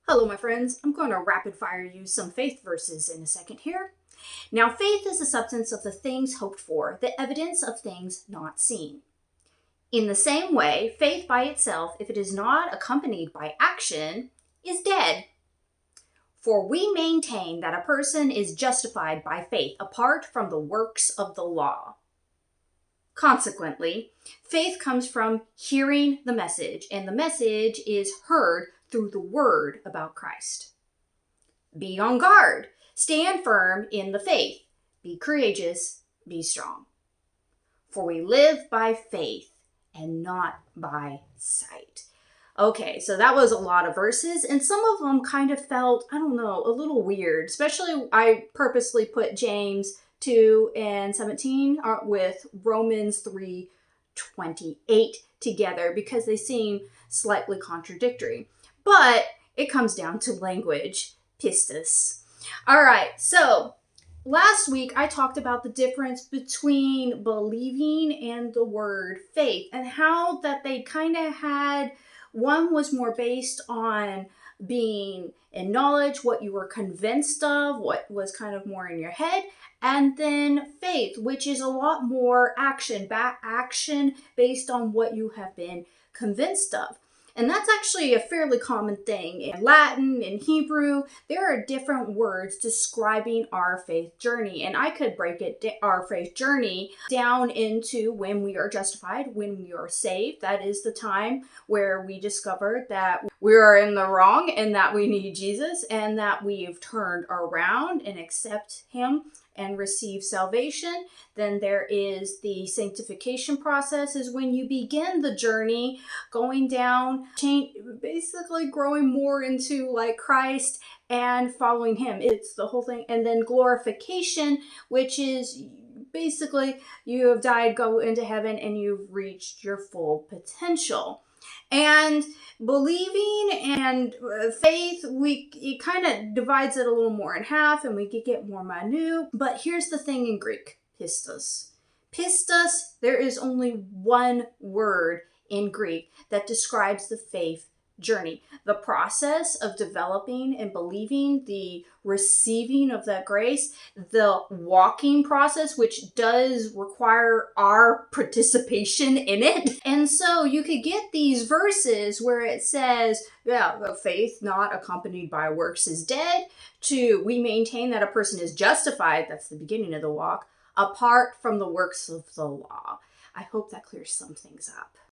Hello, my friends. I'm going to rapid fire you some faith verses in a second here. Now, faith is the substance of the things hoped for, the evidence of things not seen. In the same way, faith by itself, if it is not accompanied by action, is dead. For we maintain that a person is justified by faith apart from the works of the law. Consequently, faith comes from hearing the message, and the message is heard through the word about Christ. Be on guard. Stand firm in the faith. Be courageous. Be strong. For we live by faith and not by sight. Okay, so that was a lot of verses, and some of them kind of felt, a little weird. Especially, I purposely put James 2 and 17 with Romans 3:28 together because they seem slightly contradictory. But it comes down to language. Pistis. All right, so last week I talked about the difference between believing and the word faith and how that they kind of had, one was more based on being in knowledge, what you were convinced of, what was kind of more in your head, and then faith, which is a lot more action based on what you have been convinced of. And that's actually a fairly common thing. In Latin, in Hebrew, there are different words describing our faith journey. And I could break our faith journey down into when we are justified, when we are saved. That is the time where we discovered that we are in the wrong and that we need Jesus and that we've turned around and accept him and receive salvation. Then there is the sanctification process, is when you begin the journey going down, basically growing more into like Christ and following him. It's the whole thing. And then glorification, which is basically you have died, go into heaven, and you've reached your full potential. And believing and faith, it kind of divides it a little more in half, and we could get more minute. But here's the thing in Greek: pistos. Pistos, there is only one word in Greek that describes the faith journey, the process of developing and believing, the receiving of that grace, the walking process, which does require our participation in it. And so you could get these verses where it says, the faith not accompanied by works is dead, to we maintain that a person is justified, that's the beginning of the walk, apart from the works of the law. I hope that clears some things up.